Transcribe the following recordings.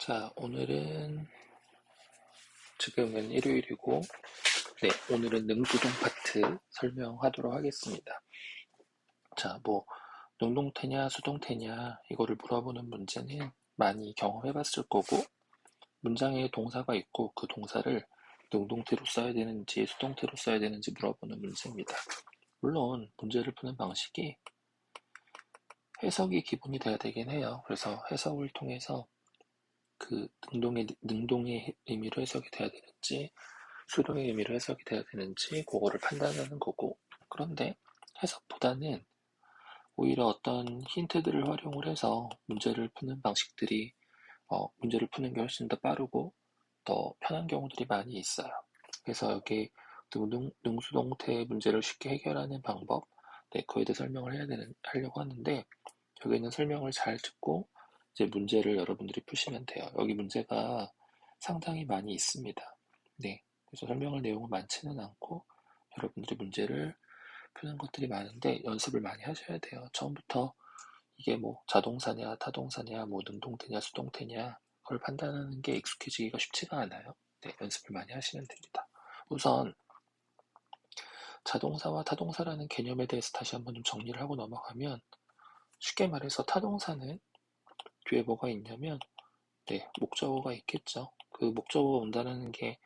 자, 오늘은 지금은 일요일이고, 네, 오늘은 능수동 파트 설명하도록 하겠습니다. 자, 능동태냐, 수동태냐, 이거를 물어보는 문제는 많이 경험해봤을 거고, 문장에 동사가 있고, 그 동사를 능동태로 써야 되는지, 수동태로 써야 되는지 물어보는 문제입니다. 물론, 문제를 푸는 방식이 해석이 기본이 돼야 되긴 해요. 그래서 해석을 통해서 그 능동의 의미로 해석이 돼야 되는지, 수동의 의미로 해석이 돼야 되는지 그거를 판단하는 거고, 그런데 해석보다는 오히려 어떤 힌트들을 활용을 해서 문제를 푸는 방식들이 문제를 푸는 게 훨씬 더 빠르고 더 편한 경우들이 많이 있어요. 그래서 여기 능수동태 문제를 쉽게 해결하는 방법, 네, 그에 대해 설명을 하려고 하는데, 여기는 설명을 잘 듣고 이제 문제를 여러분들이 푸시면 돼요. 여기 문제가 상당히 많이 있습니다. 네, 그래서 설명할 내용은 많지는 않고 여러분들이 문제를 푸는 것들이 많은데 연습을 많이 하셔야 돼요. 처음부터 이게 자동사냐, 타동사냐, 능동태냐, 수동태냐 그걸 판단하는 게 익숙해지기가 쉽지가 않아요. 네, 연습을 많이 하시면 됩니다. 우선 자동사와 타동사라는 개념에 대해서 다시 한번 좀 정리를 하고 넘어가면, 쉽게 말해서 타동사는 뒤에 뭐가 있냐면, 네, 목적어가 있겠죠. 그 목적어가 온다는 게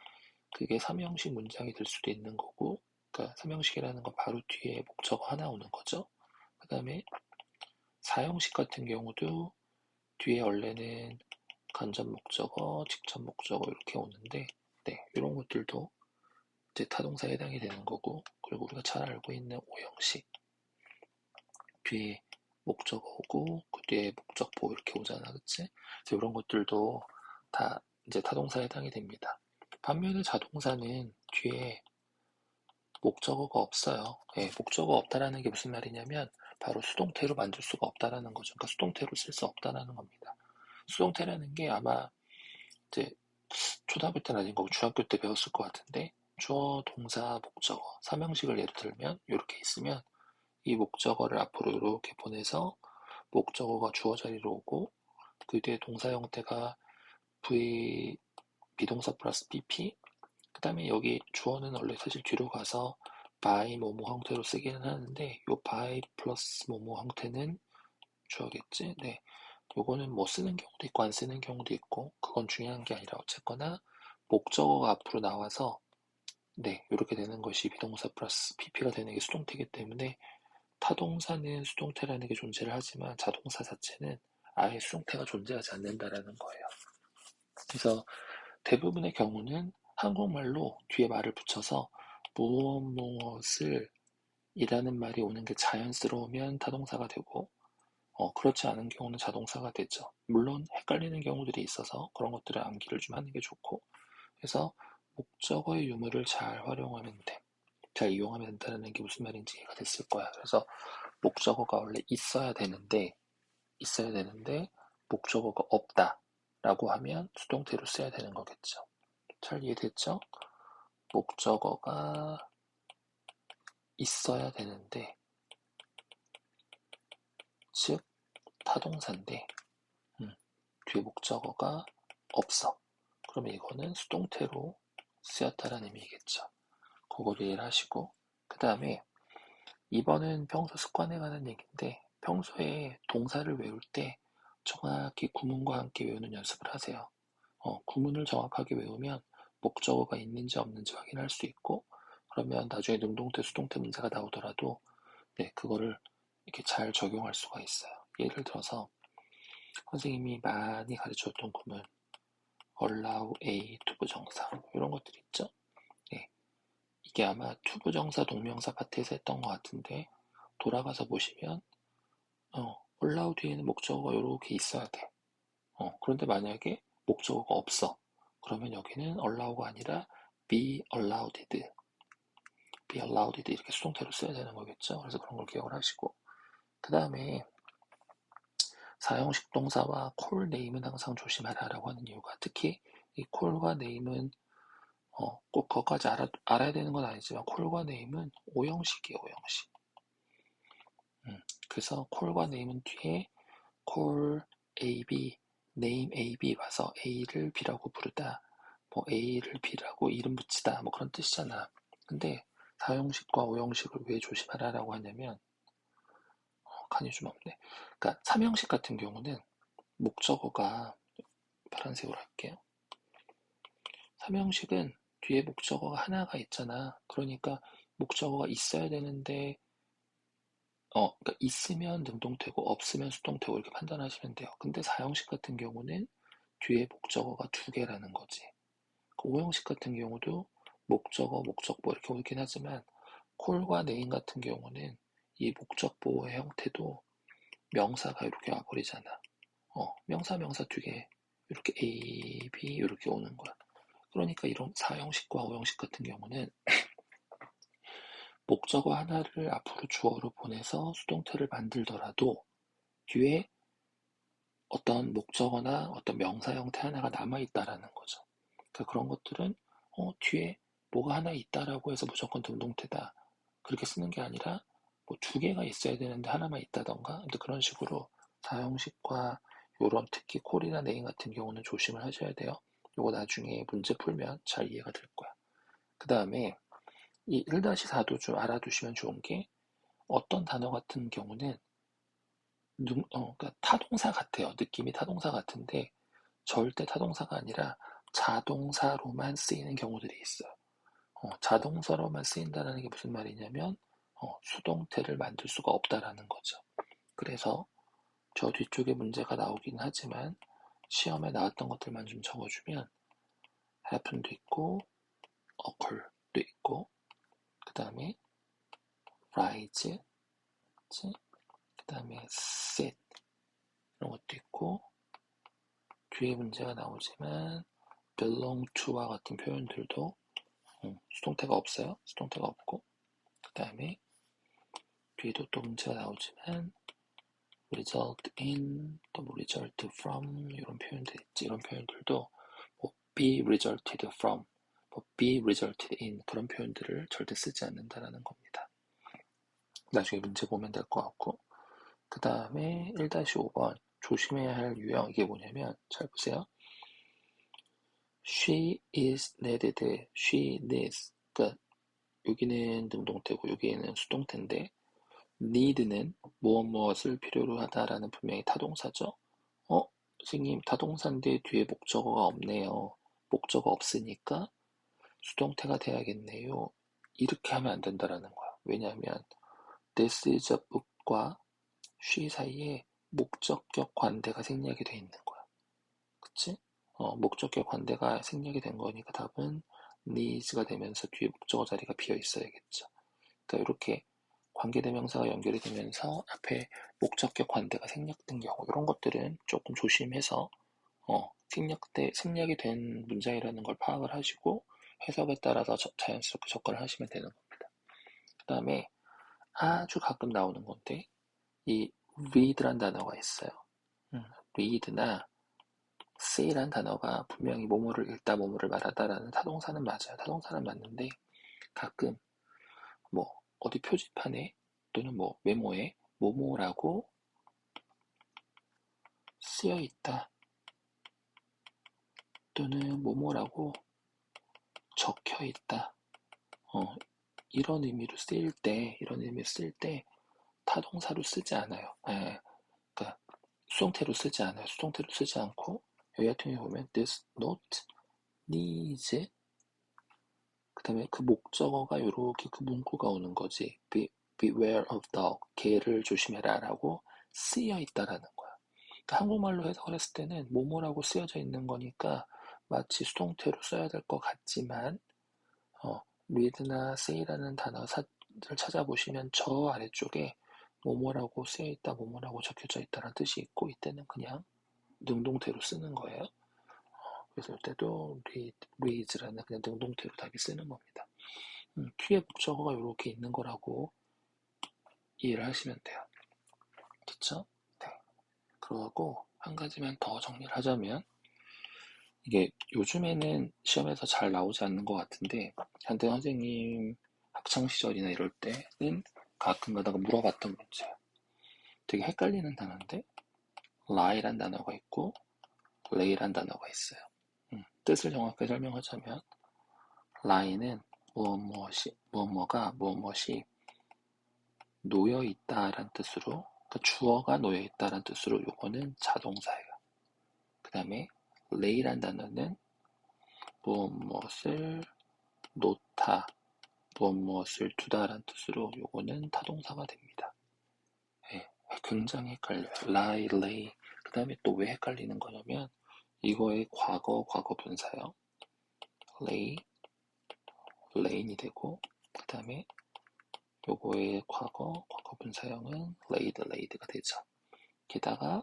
그게 삼형식 문장이 될 수도 있는 거고, 그러니까 삼형식이라는 건 바로 뒤에 목적어 하나 오는 거죠. 그 다음에 사형식 같은 경우도 뒤에 원래는 간접 목적어, 직접 목적어 이렇게 오는데, 네, 이런 것들도 이제 타동사에 해당이 되는 거고, 그리고 우리가 잘 알고 있는 오형식, 뒤에 목적어 오고 그 뒤에 목적보 이렇게 오잖아, 그치? 그래서 이런 것들도 다 이제 타동사에 해당이 됩니다. 반면에 자동사는 뒤에 목적어가 없어요. 예, 목적어 없다라는 게 무슨 말이냐면 바로 수동태로 만들 수가 없다라는 거죠. 그러니까 수동태로 쓸 수 없다라는 겁니다. 수동태라는 게 아마 이제 초등학교 때는 아닌 거고 중학교 때 배웠을 것 같은데, 주어, 동사, 목적어, 삼형식을 예를 들면 이렇게 있으면 이 목적어를 앞으로 이렇게 보내서 목적어가 주어 자리로 오고, 그 뒤에 동사 형태가 V, 비동사 플러스 PP, 그 다음에 여기 주어는 원래 사실 뒤로 가서 by 뭐뭐 형태로 쓰기는 하는데, 요 by 플러스 뭐뭐 형태는 주어겠지? 네. 요거는 쓰는 경우도 있고 안 쓰는 경우도 있고 그건 중요한 게 아니라, 어쨌거나 목적어가 앞으로 나와서 네, 이렇게 되는 것이 비동사 플러스 PP가 되는 게 수동태이기 때문에, 타동사는 수동태라는 게 존재를 하지만 자동사 자체는 아예 수동태가 존재하지 않는다라는 거예요. 그래서 대부분의 경우는 한국말로 뒤에 말을 붙여서 무엇 무엇을 이라는 말이 오는 게 자연스러우면 타동사가 되고, 그렇지 않은 경우는 자동사가 되죠. 물론 헷갈리는 경우들이 있어서 그런 것들을 암기를 좀 하는 게 좋고, 그래서 목적어의 유무를 잘 활용하면 돼. 잘 이용하면 된다는 게 무슨 말인지 이해가 됐을 거야. 그래서 목적어가 원래 있어야 되는데 목적어가 없다라고 하면 수동태로 써야 되는 거겠죠. 잘 이해됐죠? 목적어가 있어야 되는데, 즉 타동사인데 뒤에 목적어가 없어. 그러면 이거는 수동태로 쓰였다라는 의미겠죠. 그거를 이해를 하시고, 그 다음에 2번은 평소 습관에 관한 얘기인데, 평소에 동사를 외울 때 정확히 구문과 함께 외우는 연습을 하세요. 구문을 정확하게 외우면 목적어가 있는지 없는지 확인할 수 있고, 그러면 나중에 능동태, 수동태 문제가 나오더라도 네, 그거를 이렇게 잘 적용할 수가 있어요. 예를 들어서 선생님이 많이 가르쳐줬던 구문, allow A, 투부정사 이런 것들 있죠. 네, 이게 아마 투부정사 동명사 파트에서 했던 것 같은데, 돌아가서 보시면 allow 뒤에는 목적어가 이렇게 있어야 돼. 그런데 만약에 목적어가 없어. 그러면 여기는 allow가 아니라 be allowed 이렇게 수동태로 써야 되는 거겠죠. 그래서 그런 걸 기억을 하시고, 그 다음에 사형식 동사와 call name은 항상 조심하라라고 하는 이유가, 특히 이 call과 name은 꼭 그것까지 알아야 되는 건 아니지만 call과 name은 오형식이에요, 오형식. 그래서 call과 name은 뒤에 call, AB, name A, B 와서 A를 B라고 부르다. 뭐 A를 B라고 이름 붙이다. 뭐 그런 뜻이잖아. 근데 4형식과 5형식을 왜 조심하라라고 하냐면 칸이 좀 없네. 그러니까 3형식 같은 경우는 목적어가 파란색으로 할게요. 3형식은 뒤에 목적어가 하나가 있잖아. 그러니까 목적어가 있어야 되는데 그러니까 있으면 능동태고 없으면 수동태고 이렇게 판단하시면 돼요. 근데 4형식 같은 경우는 뒤에 목적어가 두 개라는 거지. 5형식 같은 경우도 목적어, 목적보 이렇게 오긴 하지만 콜과 네임 같은 경우는 이 목적보의 형태도 명사가 이렇게 와버리잖아. 명사, 명사 두 개 이렇게 A, B 이렇게 오는 거야. 그러니까 이런 4형식과 5형식 같은 경우는 목적어 하나를 앞으로 주어로 보내서 수동태를 만들더라도 뒤에 어떤 목적어나 어떤 명사 형태 하나가 남아있다라는 거죠. 그러니까 그런 것들은 뒤에 뭐가 하나 있다라고 해서 무조건 능동태다. 그렇게 쓰는 게 아니라 뭐 두 개가 있어야 되는데 하나만 있다던가 그런 식으로 4형식과 요런 특히 콜이나 네임 같은 경우는 조심을 하셔야 돼요. 요거 나중에 문제 풀면 잘 이해가 될 거야. 그 다음에 이 1-4도 좀 알아두시면 좋은 게 어떤 단어 같은 경우는 그러니까 타동사 같아요. 느낌이 타동사 같은데 절대 타동사가 아니라 자동사로만 쓰이는 경우들이 있어요. 자동사로만 쓰인다는 게 무슨 말이냐면 수동태를 만들 수가 없다라는 거죠. 그래서 저 뒤쪽에 문제가 나오긴 하지만 시험에 나왔던 것들만 좀 적어주면 happen도 있고 occur도 있고 그 다음에 rise, 그 다음에 sit 이런 것도 있고 뒤에 문제가 나오지만 belong to와 같은 표현들도 수동태가 없어요. 수동태가 없고 그 다음에 뒤에도 또 문제가 나오지만 result in, 또 뭐 result from 이런 표현들 있지. 이런 표현들도 뭐 be resulted from, 뭐 be resulted in 그런 표현들을 절대 쓰지 않는다라는 겁니다. 나중에 문제 보면 될 것 같고 그 다음에 1-5번 조심해야 할 유형 이게 뭐냐면 잘 보세요. She is needed, she needs 그러니까 여기는 능동태고 여기는 수동태인데 need는 무엇을 필요로 하다라는 분명히 타동사죠. 선생님 타동사인데 뒤에 목적어가 없네요. 목적어 없으니까 수동태가 돼야겠네요. 이렇게 하면 안 된다라는 거야. 왜냐하면 this is a book과 she 사이에 목적격 관대가 생략이 돼 있는 거야. 그치? 목적격 관대가 생략이 된 거니까 답은 needs가 되면서 뒤에 목적어 자리가 비어 있어야겠죠. 그러니까 이렇게 관계대명사가 연결이 되면서 앞에 목적격 관대가 생략된 경우 이런 것들은 조금 조심해서 생략이 된 문장이라는 걸 파악을 하시고 해석에 따라서 자연스럽게 접근을 하시면 되는 겁니다. 그 다음에 아주 가끔 나오는 건데 이 read란 단어가 있어요. read나 see란 단어가 분명히 뭐뭐를 읽다 뭐뭐를 말하다라는 타동사는 맞아요. 타동사는 맞는데 가끔 뭐 어디 표지판에 또는 뭐 메모에 뭐뭐라고 쓰여 있다 또는 뭐뭐라고 적혀 있다. 이런 의미로 쓸 때 타동사로 쓰지 않아요. 그러니까 수동태로 쓰지 않아요. 수동태로 쓰지 않고 여기 같은 경우에 보면 this note needs 그 다음에 그 목적어가 이렇게 그 문구가 오는 거지. beware of dog. 개를 조심해라 라고 쓰여 있다라는 거야. 그러니까 한국말로 해석을 했을 때는 뭐뭐라고 쓰여져 있는 거니까 마치 수동태로 써야 될 것 같지만 read나 say라는 단어를 찾아보시면 저 아래쪽에 뭐뭐라고 쓰여있다, 뭐뭐라고 적혀져 있다는 뜻이 있고 이때는 그냥 능동태로 쓰는 거예요. 그래서 이때도 reads라는 그냥 능동태로 답이 쓰는 겁니다. 뒤에 목적어가 이렇게 있는 거라고 이해를 하시면 돼요. 그쵸? 네. 그러고 한 가지만 더 정리를 하자면 이게 요즘에는 시험에서 잘 나오지 않는 것 같은데 한때 선생님 학창시절이나 이럴 때는 가끔 가다가 물어봤던 문제예요. 되게 헷갈리는 단어인데 lie란 단어가 있고 lay란 단어가 있어요. 뜻을 정확하게 설명하자면 lie는 무엇 무엇이 놓여 있다라는 뜻으로, 그러니까 주어가 놓여 있다라는 뜻으로 요거는 자동사예요. 그 다음에 lay란 단어는 무엇을 놓다, 무엇을 두다라는 뜻으로 요거는 타동사가 됩니다. 네, 굉장히 헷갈려요. lie, lay. 그 다음에 또 왜 헷갈리는 거냐면 이거의 과거 분사요. lay, lay인이 되고 그 다음에 요거의 과거 분사형은 laid가 되죠. 게다가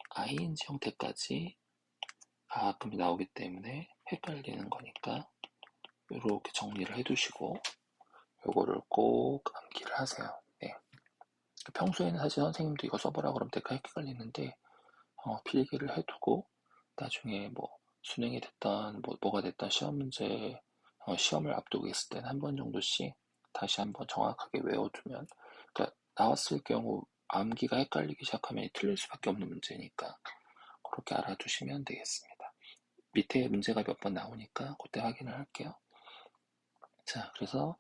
ing 형태까지 가끔이 나오기 때문에 헷갈리는 거니까 이렇게 정리를 해두시고 요거를 꼭 암기를 하세요. 네. 평소에는 사실 선생님도 이거 써보라 그러면 되게 헷갈리는데 필기를 해두고 나중에 뭐 수능이 됐던 뭐가 됐던 시험 문제 시험을 앞두고 있을 때는 한 번 정도씩 다시 한번 정확하게 외워두면, 그러니까 나왔을 경우 암기가 헷갈리기 시작하면 틀릴 수밖에 없는 문제니까 그렇게 알아두시면 되겠습니다. 밑에 문제가 몇 번 나오니까 그때 확인을 할게요. 자, 그래서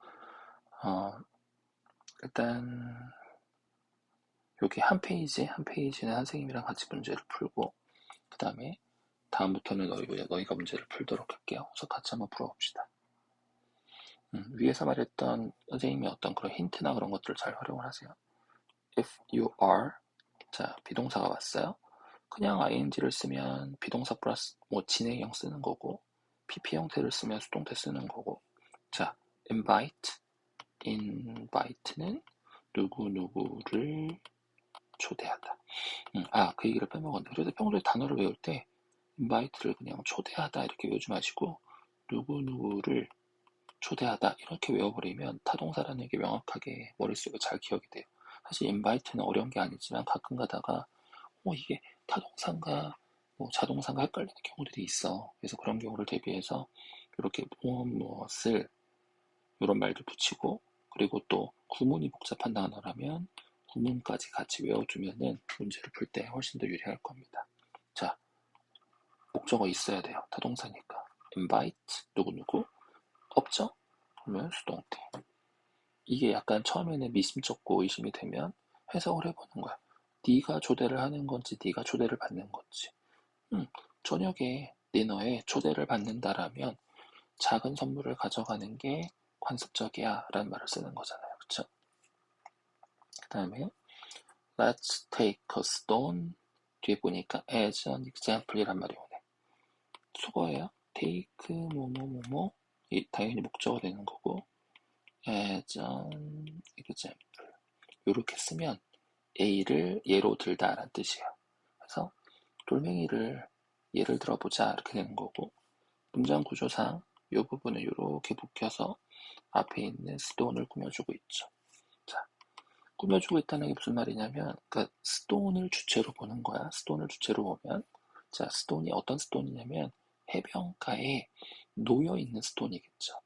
일단 여기 한 페이지는 선생님이랑 같이 문제를 풀고 그 다음에 다음부터는 너희가 문제를 풀도록 할게요. 그래서 같이 한번 풀어봅시다. 위에서 말했던 선생님의 어떤 그런 힌트나 그런 것들을 잘 활용을 하세요. If you are, 자, 비동사가 왔어요. 그냥 ing를 쓰면 비동사 플러스 진행형 쓰는 거고, pp 형태를 쓰면 수동태 쓰는 거고. 자, invite는 누구누구를 초대하다. 그 얘기를 빼먹었네. 그래서 평소에 단어를 외울 때 invite를 그냥 초대하다 이렇게 외우지 마시고 누구누구를 초대하다 이렇게 외워버리면 타동사라는 게 명확하게 머릿속에 잘 기억이 돼요. 사실 invite는 어려운 게 아니지만 가끔 가다가 이게 타동사인가 자동사인가 헷갈리는 경우들이 있어. 그래서 그런 경우를 대비해서 이렇게 무엇을 이런 말도 붙이고, 그리고 또 구문이 복잡한 단어라면 구문까지 같이 외워주면은 문제를 풀 때 훨씬 더 유리할 겁니다. 자, 목적어 있어야 돼요. 타동사니까. invite 누구누구 없죠? 그러면 수동태. 이게 약간 처음에는 미심쩍고 의심이 되면 해석을 해보는 거야. 네가 초대를 하는 건지 네가 초대를 받는 건지. 저녁에 디너에 초대를 받는다라면 작은 선물을 가져가는 게 관습적이야 라는 말을 쓰는 거잖아요. 그쵸? 그 다음에 Let's take a stone 뒤에 보니까 as an example 이란 말이 오네. 수거예요. take 뭐뭐뭐뭐 당연히 목적어 되는 거고 as an example 이렇게 쓰면 A를 예로 들다 라는 뜻이에요. 그래서 돌멩이를 예를 들어보자 이렇게 되는 거고, 문장 구조상 이 부분을 이렇게 묶여서 앞에 있는 스톤을 꾸며주고 있죠. 자, 꾸며주고 있다는 게 무슨 말이냐면, 그러니까 스톤을 주체로 보는 거야. 스톤을 주체로 보면, 자, 스톤이 어떤 스톤이냐면 해변가에 놓여 있는 스톤이겠죠.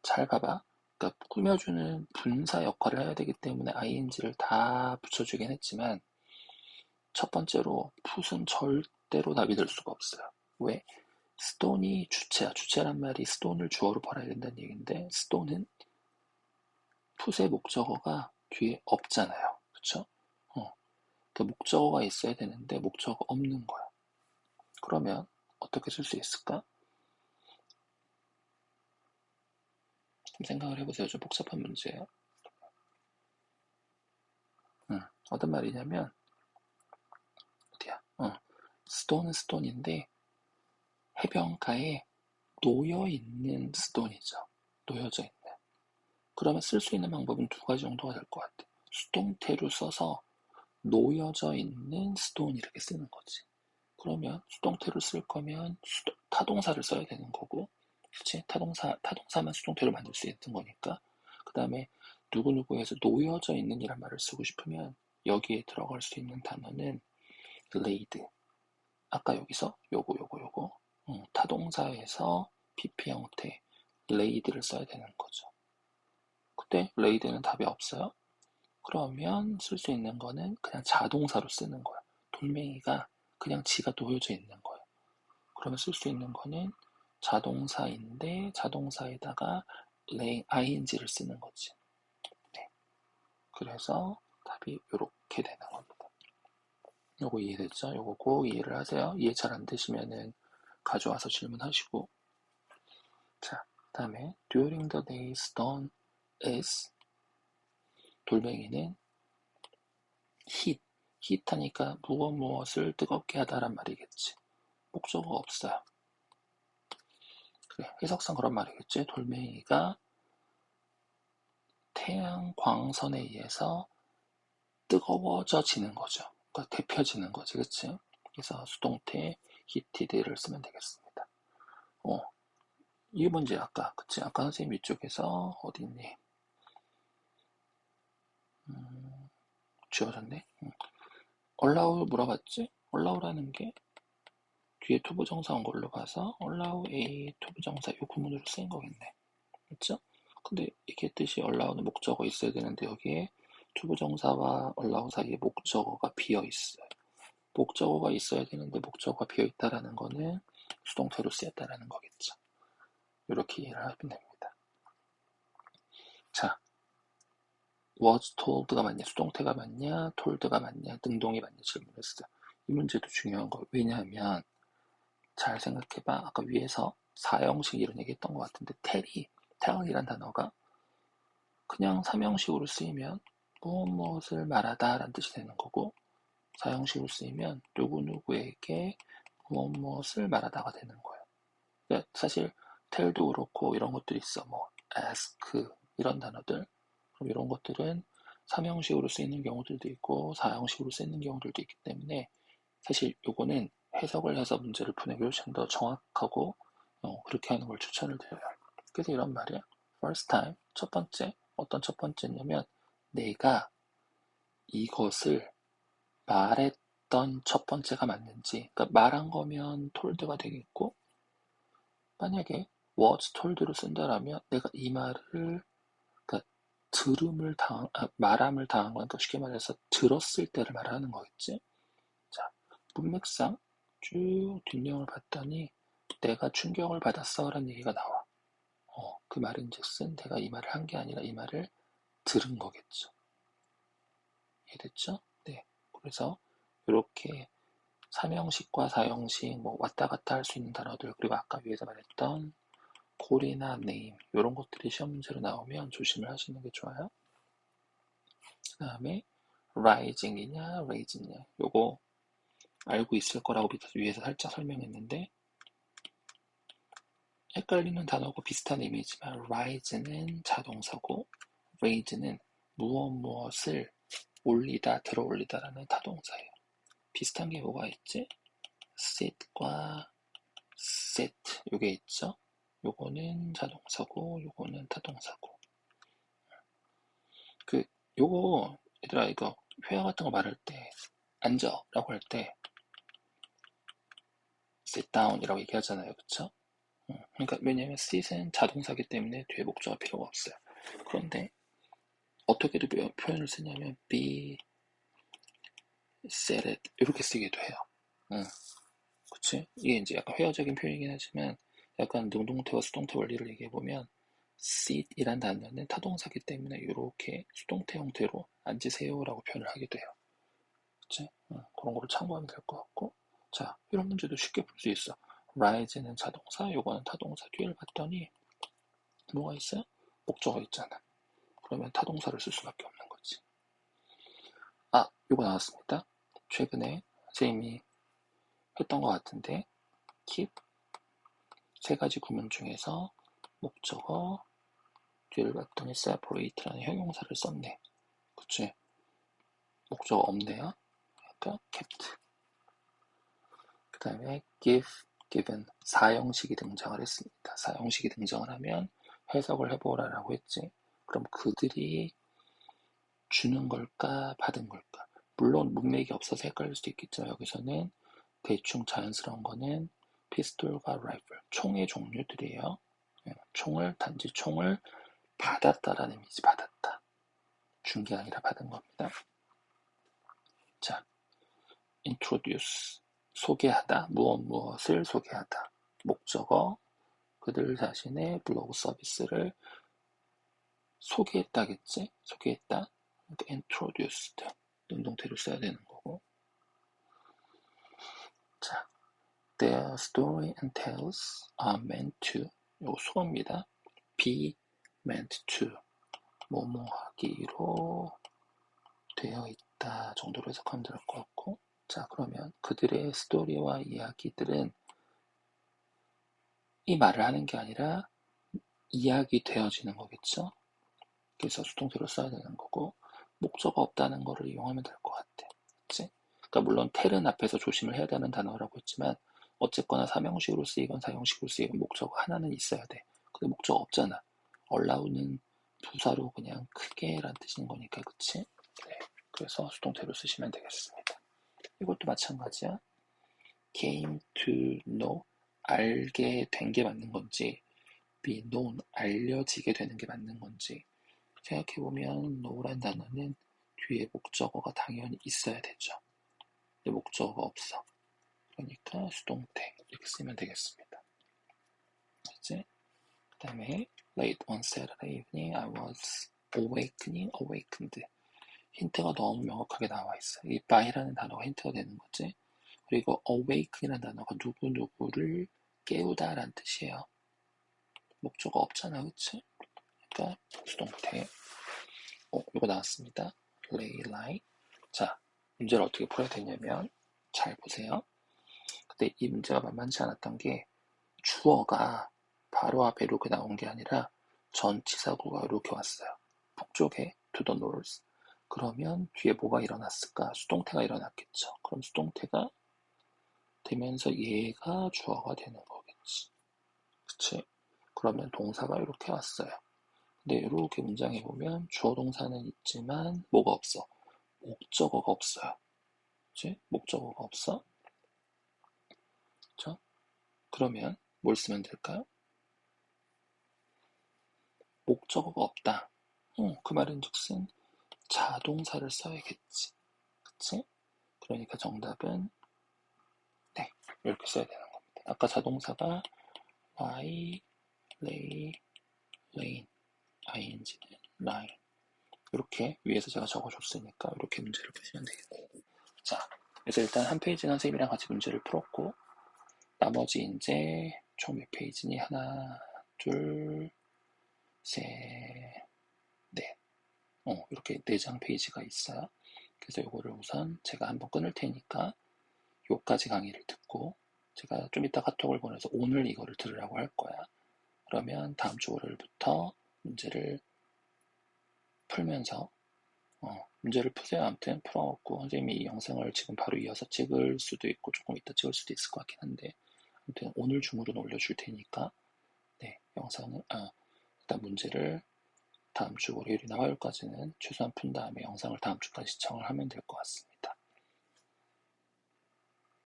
잘 봐봐. 그러니까 꾸며주는 분사 역할을 해야 되기 때문에 ing를 다 붙여주긴 했지만 첫 번째로 풋은 절대로 답이 될 수가 없어요. 왜? 스톤이 주체야. 주체란 말이 스톤을 주어로 벌어야 된다는 얘기인데 스톤은 풋의 목적어가 뒤에 없잖아요. 그쵸? 그 목적어가 있어야 되는데 목적어 없는 거야. 그러면 어떻게 쓸 수 있을까? 좀 생각을 해보세요. 좀 복잡한 문제예요. 어떤 말이냐면 어디야? 스톤은 스톤인데 해변가에 놓여있는 스톤이죠. 놓여져 있는. 그러면 쓸 수 있는 방법은 두 가지 정도가 될 것 같아. 수동태로 써서 놓여져 있는 스톤 이렇게 쓰는 거지. 그러면 수동태로 쓸 거면 타동사를 써야 되는 거고, 그치? 타동사만 수동태로 만들 수 있는 거니까. 그 다음에 누구누구에서 놓여져 있는 이란 말을 쓰고 싶으면 여기에 들어갈 수 있는 단어는 laid. 아까 여기서 요거 타동사에서 PP 형태 laid를 써야 되는 거죠. 그때 laid는 답이 없어요. 그러면 쓸 수 있는 거는 그냥 자동사로 쓰는 거야. 돌멩이가 그냥 지가 놓여져 있는 거야. 그러면 쓸 수 있는 거는 자동사인데 자동사에다가 ing를 쓰는 거지. 네. 그래서 답이 이렇게 되는 겁니다. 요거 이해됐죠? 요거 꼭 이해를 하세요. 이해 잘 안 되시면은 가져와서 질문하시고. 자, 다음에 during the days done is 돌멩이는 heat 하니까 무엇을 뜨겁게 하다란 말이겠지. 목적어가 없어요. 그래, 해석상 그런 말이겠지. 돌멩이가 태양 광선에 의해서 뜨거워져지는 거죠. 그러니까 데펴지는 거지, 그치? 그래서 수동태 heated를 쓰면 되겠습니다. 이 문제 그치? 아까 선생님 이쪽에서 어디 있니? 지워졌네. allow 물어봤지? allow라는 게 뒤에 투부정사 온 걸로 봐서 allow a 투부정사 이 구문으로 쓰인 거겠네. 그렇죠? 근데 얘기했듯이 allow는 목적어 있어야 되는데 여기에 투부정사와 allow 사이에 목적어가 비어 있어요. 목적어가 있어야 되는데 목적어가 비어 있다라는 거는 수동태로 쓰였다라는 거겠죠. 이렇게 이해를 하면 됩니다. 자, was told가 맞냐, 수동태가 맞냐, told가 맞냐, 능동이 맞냐 질문했어요. 이 문제도 중요한 거. 왜냐하면 잘 생각해봐. 아까 위에서 사형식 이런 얘기 했던 것 같은데 tell이란 단어가 그냥 삼형식으로 쓰이면 무엇을 말하다 라는 뜻이 되는 거고 사형식으로 쓰이면 누구누구에게 무엇을 말하다가 되는 거예요. 그러니까 사실 tell도 그렇고 이런 것들이 있어. 뭐 ask 이런 단어들. 그럼 이런 것들은 삼형식으로 쓰이는 경우들도 있고 사형식으로 쓰이는 경우들도 있기 때문에 사실 요거는 해석을 해서 문제를 푸는 게 훨씬 더 정확하고 그렇게 하는 걸 추천을 드려요. 그래서 이런 말이야. First time, 첫 번째. 어떤 첫 번째냐면 내가 이것을 말했던 첫 번째가 맞는지, 그러니까 말한 거면 told가 되겠고 만약에 was told로 쓴다라면 내가 이 말을 그러니까 말함을 당한 거니까 쉽게 말해서 들었을 때를 말하는 거겠지. 자, 문맥상 쭉 뒷내용을 봤더니 내가 충격을 받았어 라는 얘기가 나와. 그 말인즉슨 내가 이 말을 한 게 아니라 이 말을 들은 거겠죠. 이해됐죠? 네. 그래서 이렇게 삼형식과 사형식 뭐 왔다 갔다 할 수 있는 단어들 그리고 아까 위에서 말했던 콜이나 네임 이런 것들이 시험 문제로 나오면 조심을 하시는 게 좋아요. 그 다음에 rising이냐 raising이냐 요거 알고 있을 거라고 위에서 살짝 설명했는데 헷갈리는 단어고 비슷한 의미지만 rise는 자동사고 raise는 무엇을 올리다 들어올리다라는 타동사예요. 비슷한 게 뭐가 있지? sit과 set 요게 있죠? 요거는 자동사고 요거는 타동사고 요거 얘들아 이거 회화 같은 거 말할 때 앉아 라고 할 때 sit down 이라고 얘기하잖아요. 그쵸? 그러니까 왜냐면 sit은 자동사기 때문에 뒤에 목적어 필요가 없어요. 그런데 어떻게도 표현을 쓰냐면 be seated 이렇게 쓰기도 해요. 그치? 이게 이제 약간 회화적인 표현이긴 하지만 약간 능동태와 수동태 원리를 얘기해보면 sit이란 단어는 타동사기 때문에 이렇게 수동태 형태로 앉으세요라고 표현을 하기도 해요. 그치? 그런 거를 참고하면 될 것 같고 자, 이런 문제도 쉽게 풀 수 있어. rise는 자동사, 요거는 타동사 뒤를 봤더니 뭐가 있어요? 목적어 있잖아. 그러면 타동사를 쓸 수밖에 없는 거지. 요거 나왔습니다. 최근에 선생님이 했던 것 같은데 keep 세 가지 구문 중에서 목적어 뒤를 봤더니 separate라는 형용사를 썼네. 그치? 목적어 없네요. 그러니까 kept. 그 다음에 give, given 사형식이 등장을 했습니다. 사형식이 등장을 하면 해석을 해보라라고 했지. 그럼 그들이 주는 걸까 받은 걸까? 물론 문맥이 없어서 헷갈릴 수도 있겠죠. 여기서는 대충 자연스러운 거는 피스톨과 라이플, 총의 종류들이에요. 단지 총을 받았다라는 의미지, 받았다. 준 게 아니라 받은 겁니다. 자, introduce. 소개하다, 무엇을 소개하다. 목적어, 그들 자신의 블로그 서비스를 소개했다겠지? 소개했다. 그러니까 introduced. 능동태를 써야 되는 거고. 자, their story and tales are meant to, 요거 수어입니다. be meant to, 뭐뭐 하기로 되어 있다 정도로 해석하면 될 것 같고. 자, 그러면 그들의 스토리와 이야기들은 이 말을 하는 게 아니라 이야기 되어지는 거겠죠? 그래서 수동태로 써야 되는 거고, 목적어 없다는 거를 이용하면 될 것 같아. 그치? 그러니까 물론 텔은 앞에서 조심을 해야 되는 단어라고 했지만 어쨌거나 삼형식으로 쓰이건 사형식으로 쓰이건 목적어 하나는 있어야 돼. 근데 목적어 없잖아. allow는 부사로 그냥 크게란 뜻인 거니까, 그치? 네. 그래서 수동태로 쓰시면 되겠습니다. 이것도 마찬가지야. came to know, 알게 된 게 맞는 건지, be known, 알려지게 되는 게 맞는 건지. 생각해보면 know란 단어는 뒤에 목적어가 당연히 있어야 되죠. 근데 목적어가 없어. 그러니까 수동태 이렇게 쓰면 되겠습니다. 그치? 그 다음에 late one Saturday evening I was awakened. 힌트가 너무 명확하게 나와 있어. 이 by라는 단어가 힌트가 되는 거지. 그리고 awaken이라는 단어가 누구누구를 깨우다라는 뜻이에요. 목적어 없잖아, 그치? 그러니까 수동태. 이거 나왔습니다. lay light. 자, 문제를 어떻게 풀어야 되냐면 잘 보세요. 근데 이 문제가 만만치 않았던 게 주어가 바로 앞에 이렇게 나온 게 아니라 전치사구가 이렇게 왔어요. 북쪽에 to the north. 그러면 뒤에 뭐가 일어났을까? 수동태가 일어났겠죠. 그럼 수동태가 되면서 얘가 주어가 되는 거겠지. 그치? 그러면 동사가 이렇게 왔어요. 근데 이렇게 문장에 보면 주어 동사는 있지만 뭐가 없어? 목적어가 없어요. 그치? 목적어가 없어. 그쵸? 그러면 뭘 쓰면 될까요? 목적어가 없다. 그 말인즉슨 자동사를 써야겠지. 그치? 그러니까 정답은 네, 이렇게 써야 되는 겁니다. 아까 자동사가 lie, lay, rain, ing는 line. 이렇게 위에서 제가 적어줬으니까 이렇게 문제를 푸시면 되겠네요. 자, 그래서 일단 한 페이지는 선생님이랑 같이 문제를 풀었고 나머지 이제 총 몇 페이지니? 하나, 둘, 셋, 넷. 이렇게 4장 페이지가 있어요. 그래서 이거를 우선 제가 한번 끊을 테니까 요까지 강의를 듣고 제가 좀 이따 카톡을 보내서 오늘 이거를 들으라고 할 거야. 그러면 다음 주 월요일부터 문제를 풀면서 문제를 푸세요. 아무튼 풀어갖고 선생님이 이 영상을 지금 바로 이어서 찍을 수도 있고 조금 이따 찍을 수도 있을 것 같긴 한데 아무튼 오늘 중으로는 올려줄 테니까 네, 영상을 일단 문제를 다음 주 월요일이나 화요일까지는 최소한 푼 다음에 영상을 다음 주까지 시청을 하면 될 것 같습니다.